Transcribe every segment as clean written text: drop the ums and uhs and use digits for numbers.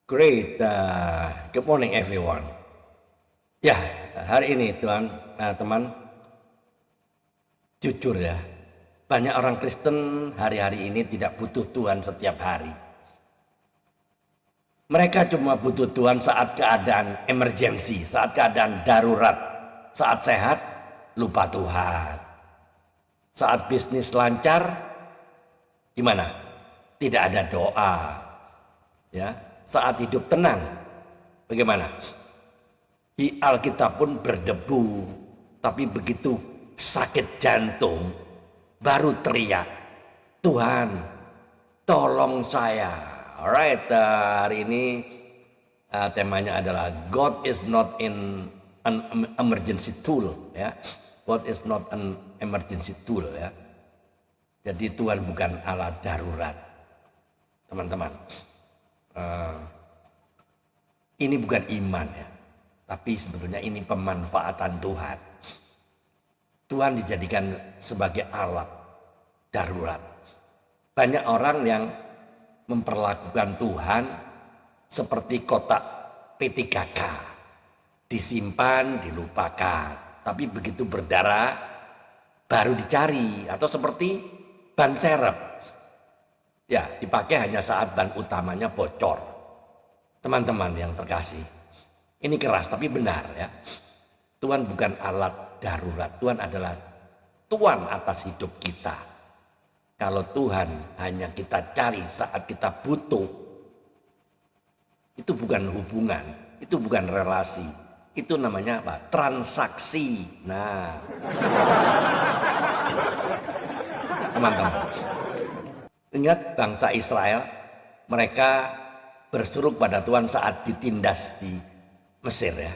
Great. Good morning everyone. Ya, hari ini teman, jujur ya, banyak orang Kristen hari-hari ini tidak butuh Tuhan setiap hari. Mereka cuma butuh Tuhan saat keadaan emergensi, saat keadaan darurat, saat sehat, lupa Tuhan. Saat bisnis lancar, gimana? Tidak ada doa. Ya, saat hidup tenang, bagaimana? Di Alkitab pun berdebu, tapi begitu sakit jantung, baru teriak, Tuhan, tolong saya. Alright, hari ini temanya adalah God is not in an emergency tool, ya. God is not an emergency tool, ya. Jadi Tuhan bukan alat darurat, teman-teman. Ini bukan iman, ya. Tapi sebetulnya ini pemanfaatan Tuhan. Tuhan dijadikan sebagai alat darurat. Banyak orang yang memperlakukan Tuhan seperti kotak P3K. Disimpan, dilupakan. Tapi begitu berdarah, baru dicari. Atau seperti ban serep. Ya, dipakai hanya saat ban utamanya bocor. Teman-teman yang terkasih. Ini keras tapi benar ya. Tuhan bukan alat darurat. Tuhan adalah Tuhan atas hidup kita. Kalau Tuhan hanya kita cari saat kita butuh, itu bukan hubungan, itu bukan relasi. Itu namanya apa? Transaksi. Nah, teman-teman, ingat bangsa Israel, mereka berseru pada Tuhan saat ditindas di Mesir ya.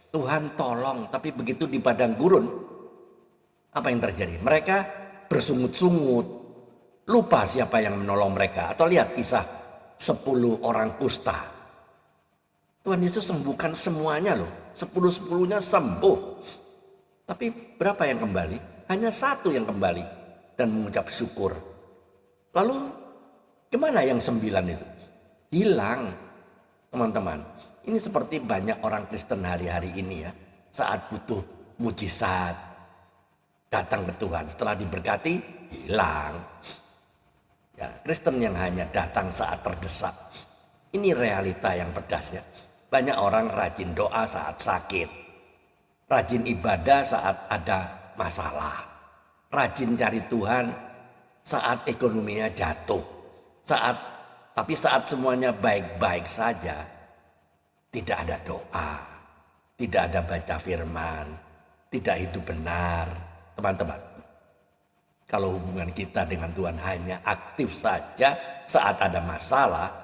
Tuhan tolong, tapi begitu di padang gurun, apa yang terjadi? Mereka bersungut-sungut, lupa siapa yang menolong mereka. Atau lihat kisah 10 orang kusta. Tuhan Yesus sembuhkan semuanya loh. 10-10-nya sembuh. Tapi berapa yang kembali? Hanya 1 yang kembali dan mengucap syukur. Lalu gimana yang 9 itu? Hilang, teman-teman. Ini seperti banyak orang Kristen hari-hari ini ya. Saat butuh mujizat, datang ke Tuhan. Setelah diberkati, hilang. Ya, Kristen yang hanya datang saat terdesak. Ini realita yang pedas ya. Banyak orang rajin doa saat sakit. Rajin ibadah saat ada masalah. Rajin cari Tuhan saat ekonominya jatuh. Tapi saat semuanya baik-baik saja, tidak ada doa, tidak ada baca firman, tidak hidup benar. Teman-teman, kalau hubungan kita dengan Tuhan hanya aktif saja saat ada masalah,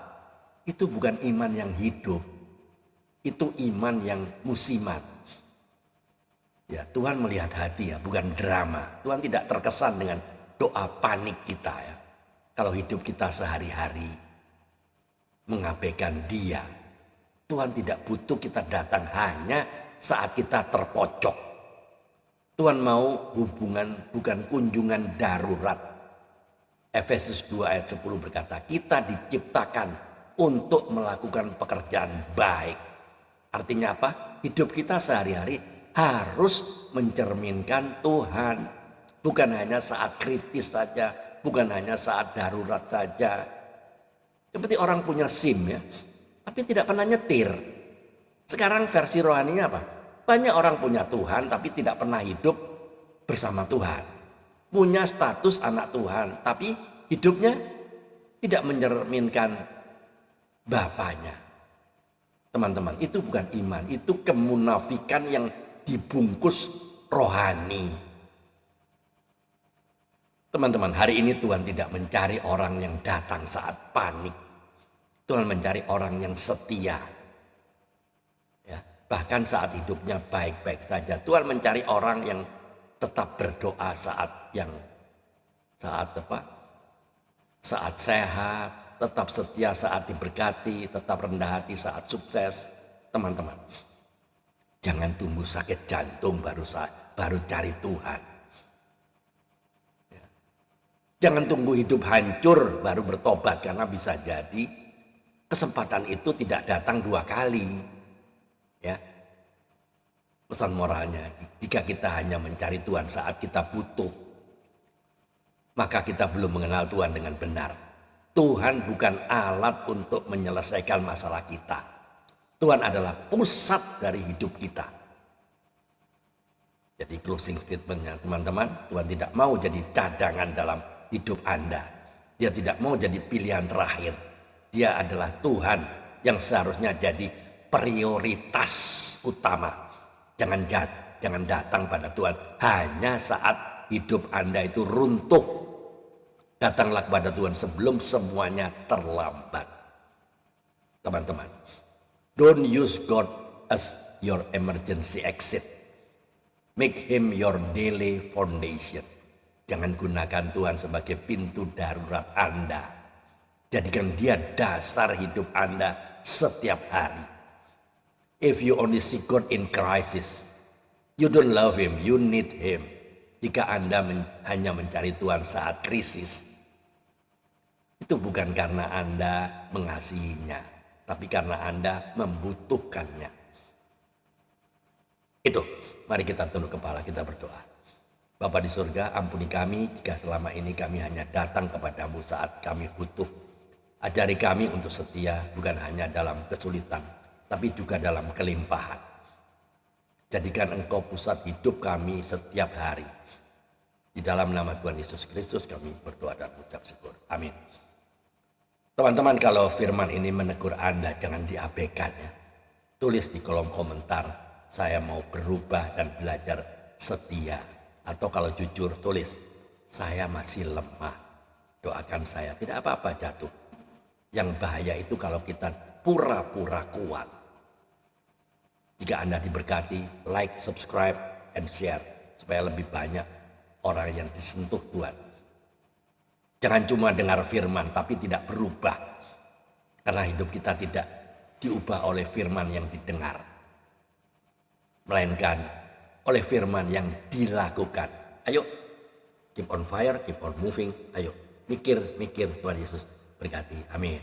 itu bukan iman yang hidup. Itu iman yang musiman. Ya, Tuhan melihat hati ya, bukan drama. Tuhan tidak terkesan dengan doa panik kita ya. Kalau hidup kita sehari-hari mengabaikan Dia, Tuhan tidak butuh kita datang hanya saat kita terpojok. Tuhan mau hubungan, bukan kunjungan darurat. Efesus 2 ayat 10 berkata, kita diciptakan untuk melakukan pekerjaan baik. Artinya apa? Hidup kita sehari-hari harus mencerminkan Tuhan. Bukan hanya saat kritis saja, bukan hanya saat darurat saja. Seperti orang punya SIM ya, tapi tidak pernah nyetir. Sekarang versi rohaninya apa? Banyak orang punya Tuhan tapi tidak pernah hidup bersama Tuhan. Punya status anak Tuhan tapi hidupnya tidak mencerminkan Bapaknya. Teman-teman, itu bukan iman, itu kemunafikan yang dibungkus rohani. Teman-teman, hari ini Tuhan tidak mencari orang yang datang saat panik. Tuhan mencari orang yang setia. Ya, bahkan saat hidupnya baik-baik saja. Tuhan mencari orang yang tetap berdoa saat sehat, tetap setia saat diberkati, tetap rendah hati saat sukses. Teman-teman, jangan tunggu sakit jantung baru cari Tuhan. Ya. Jangan tunggu hidup hancur baru bertobat, karena bisa jadi Kesempatan itu tidak datang 2 kali. Ya. Pesan moralnya, jika kita hanya mencari Tuhan saat kita butuh, maka kita belum mengenal Tuhan dengan benar. Tuhan bukan alat untuk menyelesaikan masalah kita. Tuhan adalah pusat dari hidup kita. Jadi closing statementnya teman-teman, Tuhan tidak mau jadi cadangan dalam hidup Anda. Dia tidak mau jadi pilihan terakhir. Dia adalah Tuhan yang seharusnya jadi prioritas utama. Jangan datang pada Tuhan hanya saat hidup Anda itu runtuh. Datanglah kepada Tuhan sebelum semuanya terlambat. Teman-teman, don't use God as your emergency exit. Make him your daily foundation. Jangan gunakan Tuhan sebagai pintu darurat Anda. Jadikan dia dasar hidup Anda setiap hari. If you only see God in crisis, you don't love him, you need him. Jika Anda hanya mencari Tuhan saat krisis, itu bukan karena Anda mengasihinya, tapi karena Anda membutuhkannya. Itu, mari kita tunduk kepala, kita berdoa. Bapa di surga, ampuni kami jika selama ini kami hanya datang kepadamu saat kami butuh. Ajari kami untuk setia bukan hanya dalam kesulitan, tapi juga dalam kelimpahan. Jadikan Engkau pusat hidup kami setiap hari. Di dalam nama Tuhan Yesus Kristus kami berdoa dan mengucap syukur. Amin. Teman-teman, kalau firman ini menegur Anda, jangan diabaikan ya. Tulis di kolom komentar, saya mau berubah dan belajar setia. Atau kalau jujur tulis, saya masih lemah. Doakan saya, tidak apa-apa jatuh. Yang bahaya itu kalau kita pura-pura kuat. Jika Anda diberkati, like, subscribe, and share. Supaya lebih banyak orang yang disentuh Tuhan. Jangan cuma dengar firman tapi tidak berubah. Karena hidup kita tidak diubah oleh firman yang didengar. Melainkan oleh firman yang dilakukan. Ayo, keep on fire, keep on moving. Ayo, mikir Tuhan Yesus berkati. Amin.